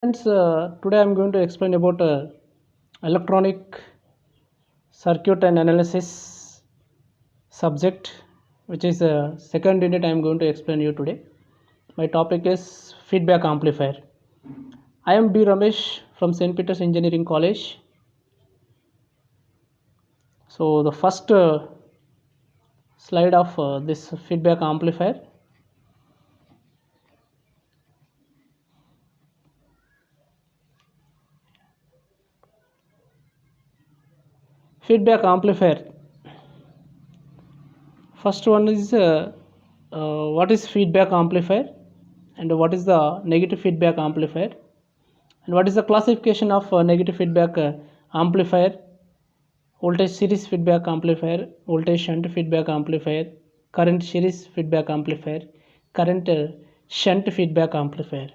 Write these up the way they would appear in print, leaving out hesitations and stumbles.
Friends, today I'm going to explain about electronic circuit and analysis subject, which is second unit. I'm going to explain you today. My topic is feedback amplifier. I am B. Ramesh from St. Peter's Engineering College. So the first slide of this feedback amplifier. Feedback amplifier. First one is what is feedback amplifier and what is the negative feedback amplifier, and what is the classification of negative feedback amplifier, voltage series feedback amplifier, voltage shunt feedback amplifier, current series feedback amplifier, current shunt feedback amplifier.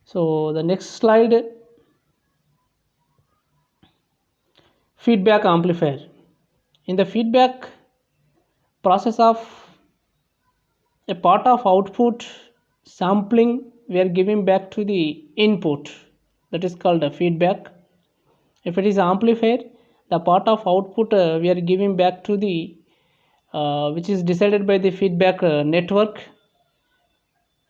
So the next slide, feedback amplifier. In the feedback process of a part of output sampling we are giving back to the input, that is called a feedback. If it is amplifier, the part of output we are giving back to the which is decided by the feedback network,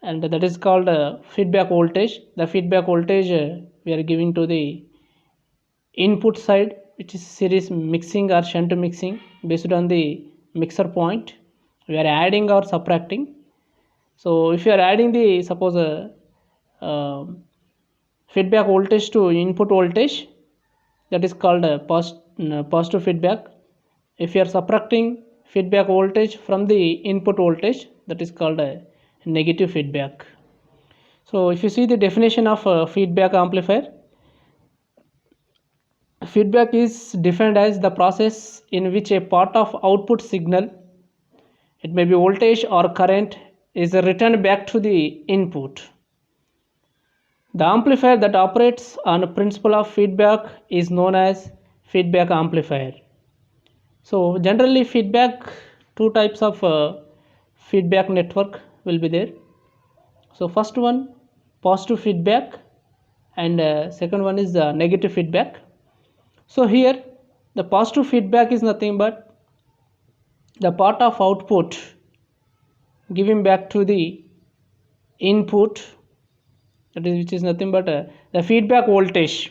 and that is called feedback voltage. The feedback voltage we are giving to the input side, which is series mixing or shunt mixing based on the mixer point. We are adding or subtracting. So if you are adding the suppose feedback voltage to input voltage, that is called a positive feedback. If you are subtracting feedback voltage from the input voltage, that is called a negative feedback. So if you see the definition of feedback amplifier, feedback is defined as the process in which a part of output signal, it may be voltage or current, is returned back to the input. The amplifier that operates on a principle of feedback is known as feedback amplifier. So generally feedback, two types of feedback network will be there. So first one, positive feedback, and second one is the negative feedback. So here the positive feedback is nothing but the part of output giving back to the input, that is which is nothing but the feedback voltage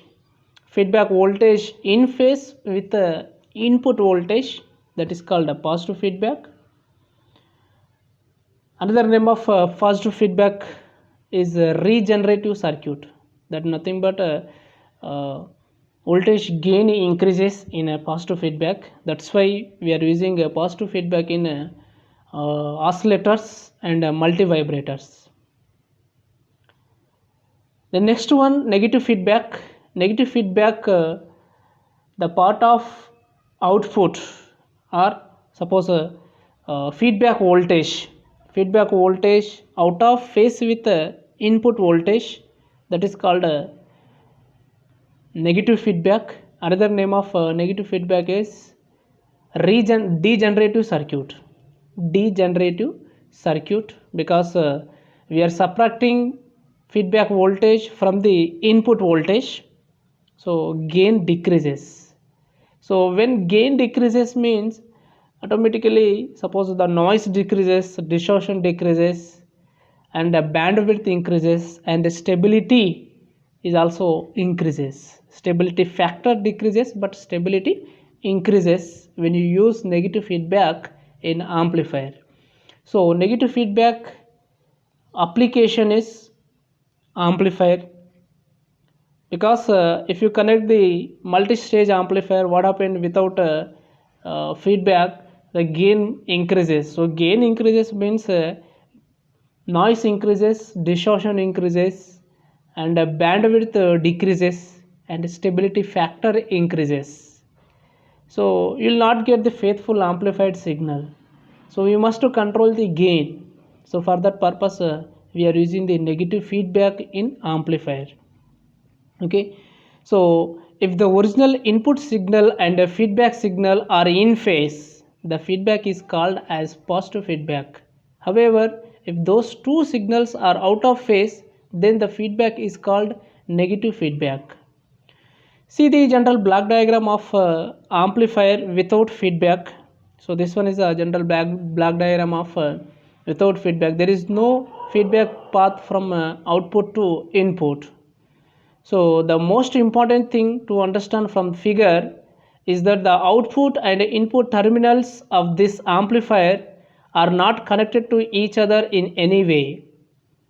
in phase with the input voltage, that is called a positive feedback. Another name of positive feedback is a regenerative circuit, that nothing but voltage gain increases in a positive feedback. That's why we are using a positive feedback in oscillators and multivibrators. The next one, negative feedback. Negative feedback, the part of output, or suppose feedback voltage out of phase with input voltage, that is called negative feedback. Another name of negative feedback is degenerative circuit, because we are subtracting feedback voltage from the input voltage, so gain decreases. So when gain decreases means automatically, suppose the noise decreases, distortion decreases, and the bandwidth increases, and the stability is also increases. Stability factor decreases, but stability increases when you use negative feedback in amplifier. So negative feedback application is amplifier, because if you connect the multi-stage amplifier, what happened without feedback, the gain increases. So gain increases means noise increases, distortion increases, and bandwidth decreases, and stability factor increases. So you will not get the faithful amplified signal. So you must control the gain. So for that purpose we are using the negative feedback in amplifier. Okay, so if the original input signal and a feedback signal are in phase, the feedback is called as positive feedback. However, if those two signals are out of phase, then the feedback is called negative feedback. See the general block diagram of amplifier without feedback. So this one is a general block diagram of without feedback. There is no feedback path from output to input. So the most important thing to understand from figure is that the output and input terminals of this amplifier are not connected to each other in any way.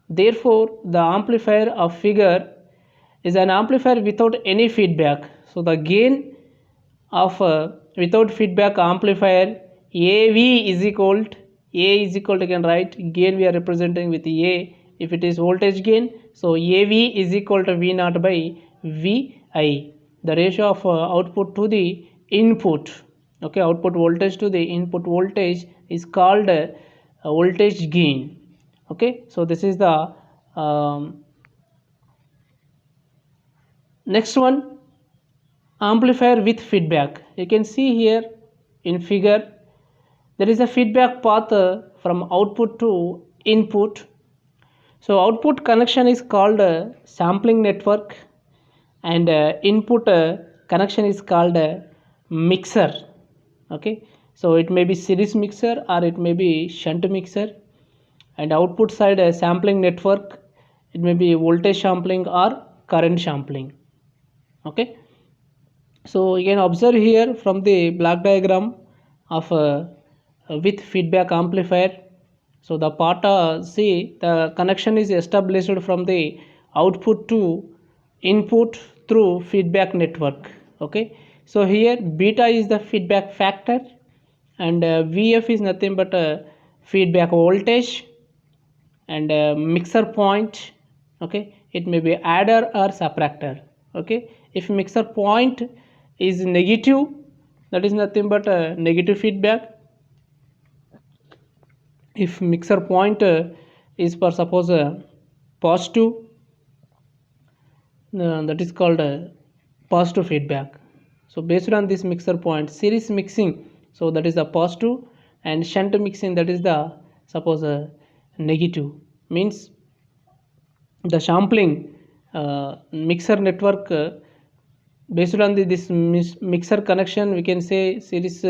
Therefore, the amplifier of figure is an amplifier without any feedback. So the gain of without feedback amplifier AV is equal to A is equal to, again write gain we are representing with A if it is voltage gain. So AV is equal to V naught by VI, the ratio of output to the input. Okay, output voltage to the input voltage is called voltage gain. Okay, so this is the next one, amplifier with feedback. You can see here in figure there is a feedback path from output to input. So output connection is called sampling network, and input connection is called mixer. Okay, so it may be series mixer or it may be shunt mixer, and output side sampling network, it may be voltage sampling or current sampling. Okay, so you can observe here from the block diagram of with feedback amplifier. So the part see the connection is established from the output to input through feedback network. Okay, so here beta is the feedback factor, and Vf is nothing but feedback voltage, and mixer point. Okay, it may be adder or subtractor. Okay, if mixer point is negative, that is nothing but negative feedback. If mixer point is for suppose positive, that is called positive feedback. So based on this mixer point, series mixing, so that is the positive, and shunt mixing, that is the suppose negative. Means the sampling mixer network based on this mixer connection, we can say series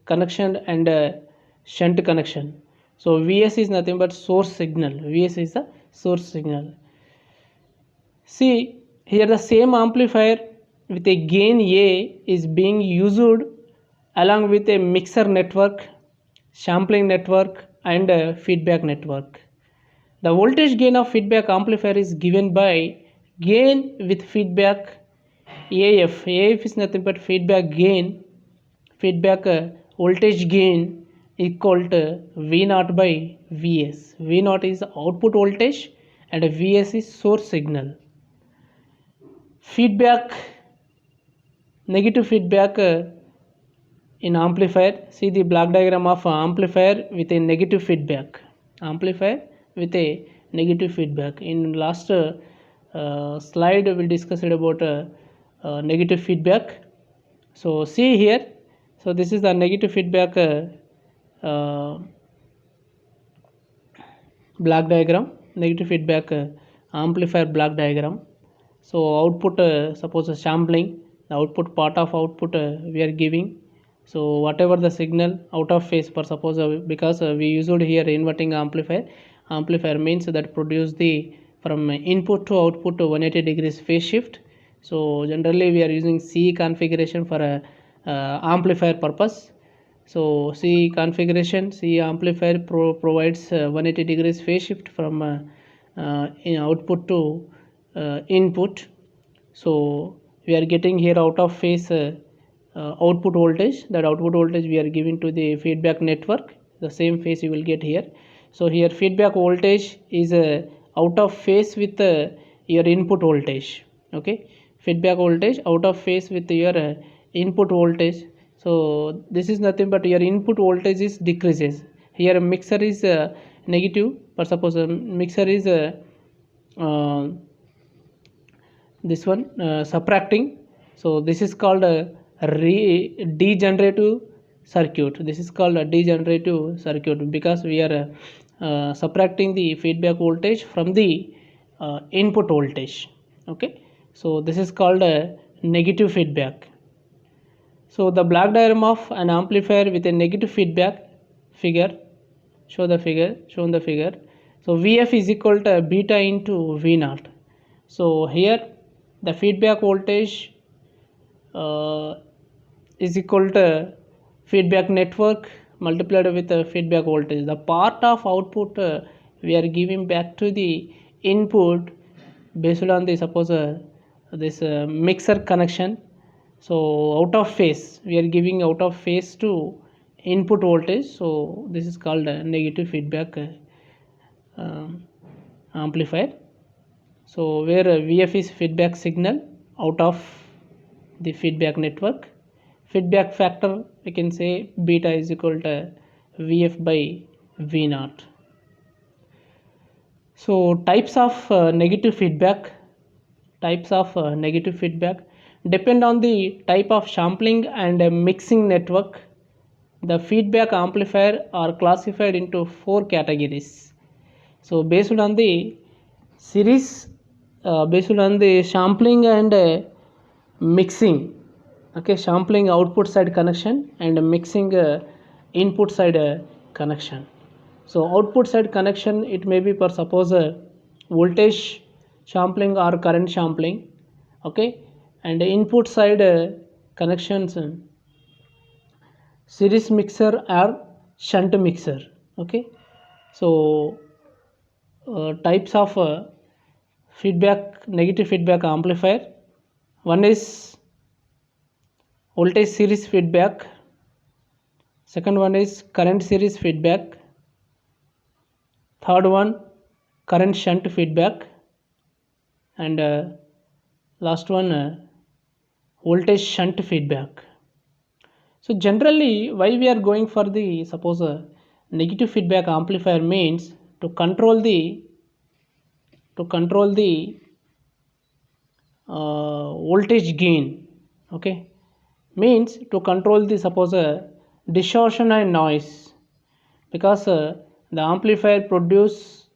connection and shunt connection. So Vs is nothing but source signal. Vs is the source signal. See here the same amplifier with a gain A is being used along with a mixer network, sampling network, and feedback network. The voltage gain of feedback amplifier is given by gain with feedback AF. AF is nothing but feedback gain, feedback voltage gain equal to V naught by Vs. V naught is output voltage and Vs is source signal. Feedback, negative feedback in amplifier. See the block diagram of amplifier with a negative feedback. Amplifier with a negative feedback. In last slide we discussed about negative feedback. So see here, so this is the negative feedback block diagram, negative feedback amplifier block diagram. So output suppose a sampling, the output part of output we are giving. So whatever the signal out of phase, for suppose because we used here inverting amplifier means that produce the from input to output to 180 degrees phase shift. So generally we are using C configuration for a amplifier purpose. So C configuration, C amplifier provides 180 degrees phase shift from in output to input. So we are getting here out of phase output voltage. That output voltage we are giving to the feedback network, the same phase you will get here. So here feedback voltage is out of phase with your input voltage. Okay, feedback voltage out of phase with your input voltage. So this is nothing but your input voltage is decreases. Here mixer is negative, but suppose mixer is this one subtracting. So this is called a degenerative circuit. This is called a degenerative circuit because we are subtracting the feedback voltage from the input voltage. Okay, so this is called a negative feedback. So the block diagram of an amplifier with a negative feedback figure, shown the figure. So Vf is equal to beta into V naught. So here the feedback voltage uh, is equal to feedback network multiplied with the feedback voltage. The part of output we are giving back to the input based on the suppose this mixer connection. So out of phase, we are giving out of phase to input voltage. So this is called a negative feedback amplifier. So where Vf is feedback signal out of the feedback network, feedback factor we can say beta is equal to Vf by V naught. So types of negative feedback depend on the type of sampling and mixing network. The feedback amplifier are classified into 4 categories. So based on the series, based on the sampling and mixing, okay, sampling output side connection and mixing input side connection. So output side connection, it may be for suppose voltage sampling or current sampling, okay, and input side connections series mixer or shunt mixer. Okay, so types of negative feedback amplifier. One is voltage series feedback, second one is current series feedback, third one current shunt feedback, and last one voltage shunt feedback. So generally why we are going for the suppose a negative feedback amplifier means to control the voltage gain. Okay, means to control the suppose a distortion and noise, because the amplifier produce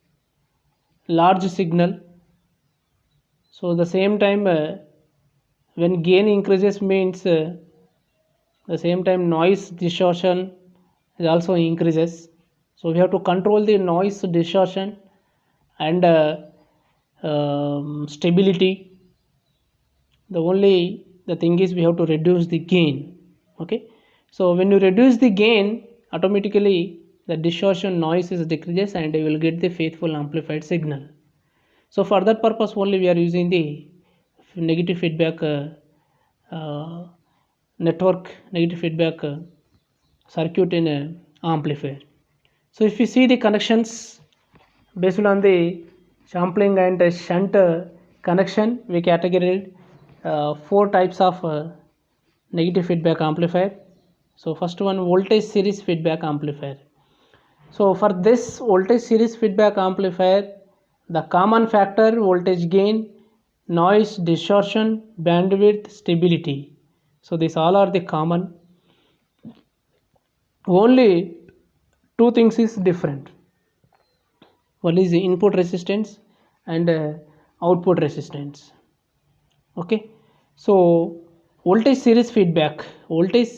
large signal. So the same time when gain increases means the same time noise distortion is also increases. So we have to control the noise distortion and stability. The thing is we have to reduce the gain. Okay, so when you reduce the gain, automatically the distortion noise is decreases and you will get the faithful amplified signal. So for that purpose only we are using the negative feedback network, negative feedback circuit in a amplifier. So if you see the connections based on the sampling and shunt connection, we categorized 4 types of negative feedback amplifier. So first one, voltage series feedback amplifier. So for this voltage series feedback amplifier, the common factor voltage gain, noise distortion, bandwidth, stability. So these all are the common. Only 2 things is different. One is the input resistance and output resistance. Okay, so voltage series feedback, voltage,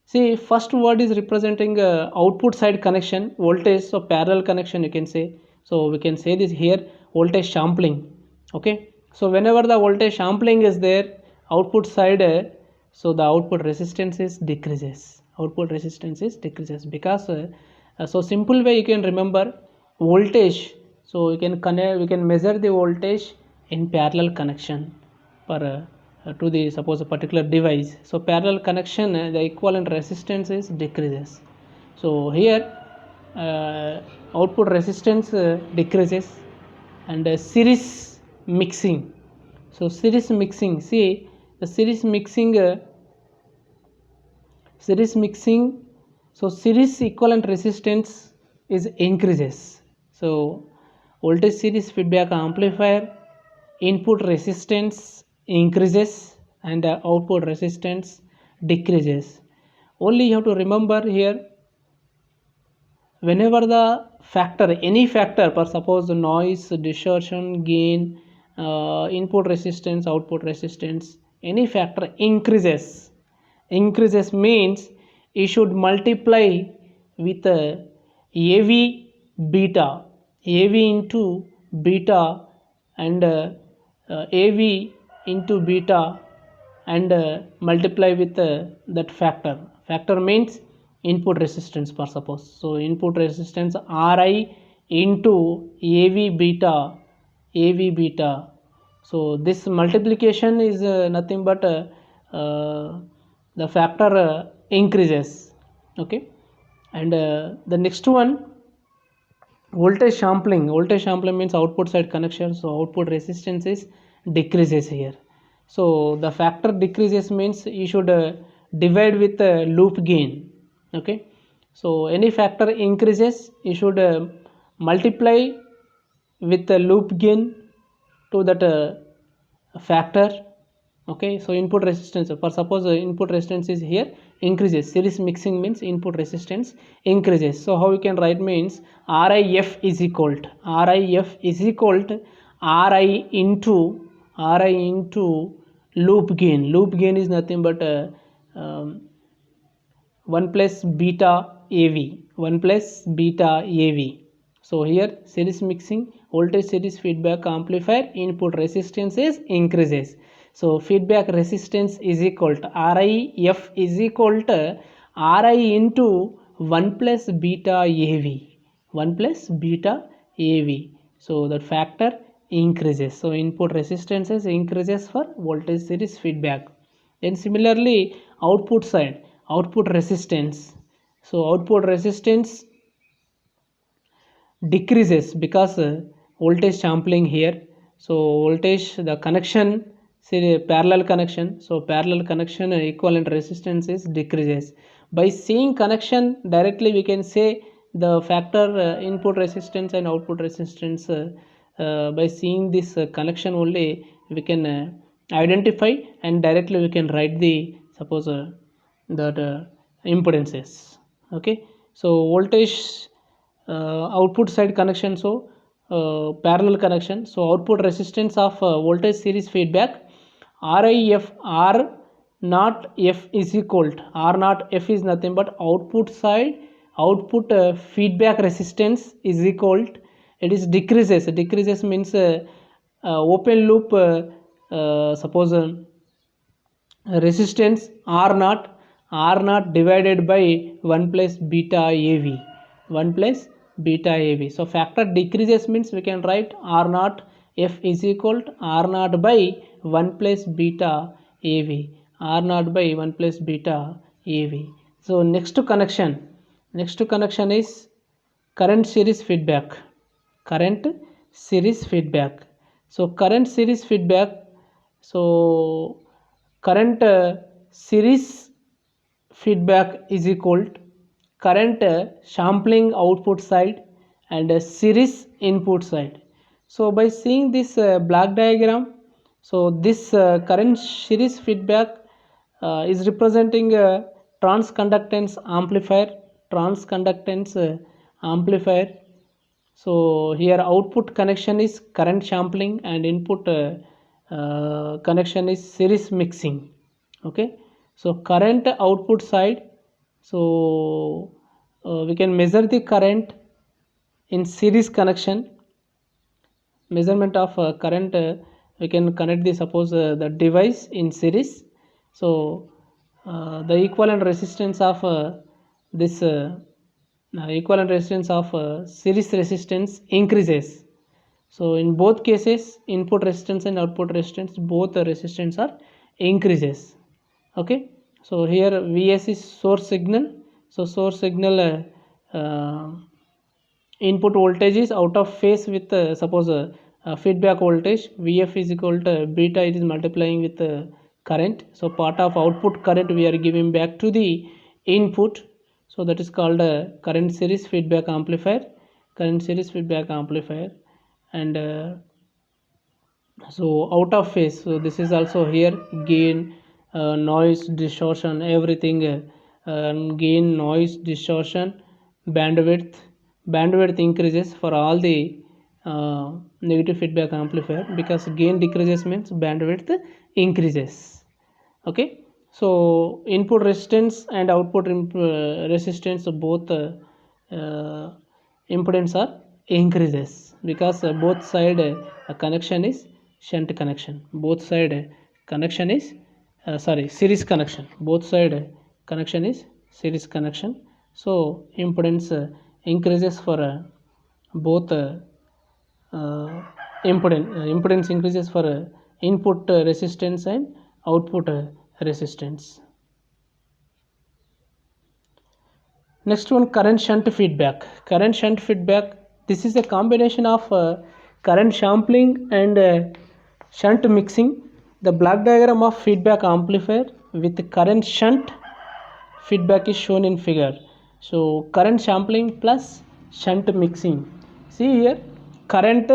see first word is representing output side connection voltage, so parallel connection you can say. So we can say this here voltage sampling. Okay, so whenever the voltage sampling is there output side, so the output resistance is decreases, because so simple way you can remember voltage. So we can measure the voltage in parallel connection for to the suppose a particular device. So parallel connection, the equivalent resistance is decreases. So here output resistance decreases, and series mixing. So series mixing, see the series mixing, so series equivalent resistance is increases. So voltage series feedback amplifier input resistance increases and output resistance decreases. Only you have to remember here, whenever the factor, any factor, for suppose noise, distortion, gain, input resistance, output resistance, any factor increases means you should multiply with AV beta, AV into beta, and AV into beta, and multiply with that factor means input resistance, for suppose. So input resistance Ri into AV beta. So this multiplication is nothing but the factor increases. Okay, and the next one, voltage sampling. Voltage sampling means output side connection, so output resistance is decreases here. So the factor decreases means you should divide with loop gain. Okay, so any factor increases, you should multiply with the loop gain to that factor. Okay, so input resistance, for suppose input resistance is here increases, series mixing means input resistance increases. So how you can write means RIF is equal to RI into loop gain. Loop gain is nothing but 1 plus beta AV. So here series mixing, voltage series feedback amplifier, input resistance is increases. So feedback resistance is equal to RIF is equal to RI into 1 plus beta AV. So that factor increases. So input resistances increases for voltage series feedback. Then similarly output side, output resistance. So output resistance decreases because voltage sampling here. So voltage, the connection, say parallel connection, so parallel connection equivalent resistance is decreases. By seeing connection directly we can say the factor input resistance and output resistance. By seeing this connection only we can identify, and directly we can write the suppose that impedances. Okay, so voltage output side connection, so parallel connection. So output resistance of voltage series feedback RIF R naught F is equal to R naught F is nothing but output side output feedback resistance is equal to, it is decreases means open loop suppose resistance R naught divided by 1 plus beta AV. So factor decreases means we can write R naught F is equal to R naught by 1 plus beta AV. So next connection is current series feedback. So current series feedback is equal to current sampling output side and series input side. So by seeing this block diagram, so this current series feedback is representing transconductance amplifier. So here output connection is current sampling and input connection is series mixing. Okay, so current output side, so we can measure the current in series connection. Measurement of current, we can connect the suppose the device in series. So the equivalent resistance of series resistance increases. So in both cases input resistance and output resistance, both the resistance are increases. Okay, so here Vs is source signal. So source signal input voltage is out of phase with suppose feedback voltage. Vf is equal to beta, it is multiplying with current. So part of output current we are giving back to the input. So that is called current series feedback amplifier. And so out of phase, so this is also here gain, noise, distortion, everything, gain, noise, distortion, bandwidth, bandwidth increases for all the negative feedback amplifier, because gain decreases means bandwidth increases. Okay, so input resistance and output resistance both impedance are increases, because both side connection is shunt connection, both side connection is series connection, both side connection is series connection. So impedance increases for both impedance increases for input resistance and output resistance. Next one, current shunt feedback. Current shunt feedback, this is a combination of current sampling and shunt mixing. The block diagram of feedback amplifier with current shunt feedback is shown in figure. So current sampling plus shunt mixing. See here, current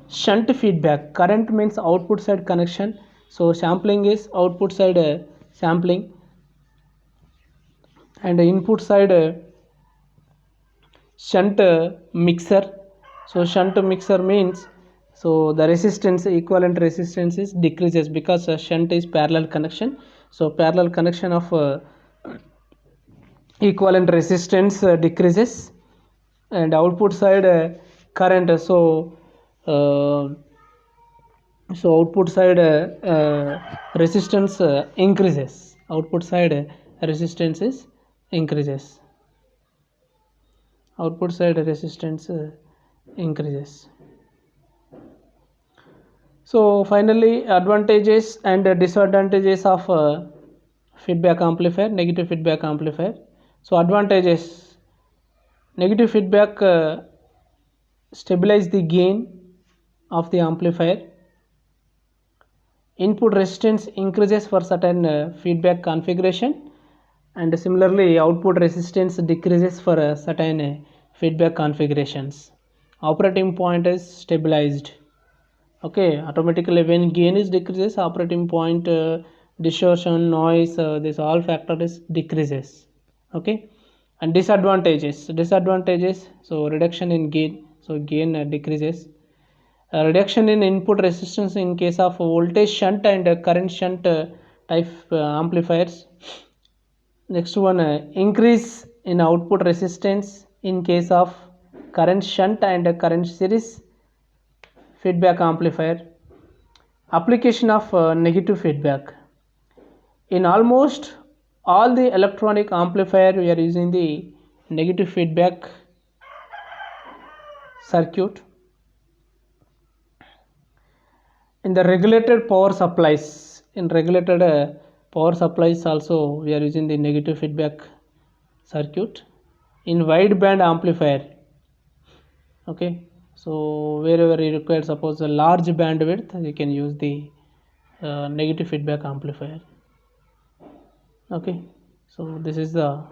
shunt feedback. Current means output side connection. So sampling is output side sampling, and input side shunt mixer. So shunt mixer means, so the resistance, equivalent resistance is decreases, because shunt is parallel connection. So parallel connection of equivalent resistance decreases, and output side current, so output side resistance increases, output side resistance is increases, output side resistance increases. So finally, advantages and disadvantages of feedback amplifier, negative feedback amplifier. So advantages: negative feedback stabilize the gain of the amplifier. Input resistance increases for certain feedback configuration, and similarly output resistance decreases for certain feedback configurations. Operating point is stabilized. Okay, automatically when gain is decreases, operating point distortion, noise, this all factor is decreases. Okay, and disadvantages, so reduction in gain, so gain decreases. Reduction in input resistance in case of voltage shunt and current shunt type amplifiers. Next one, increase in output resistance in case of current shunt and current series feedback amplifier. Application of negative feedback. In almost all the electronic amplifier, we are using the negative feedback circuit. In the regulated power supplies, in regulated power supplies also we are using the negative feedback circuit. In wideband amplifier, okay, so wherever you require, suppose a large bandwidth, you can use the negative feedback amplifier. Okay, so this is the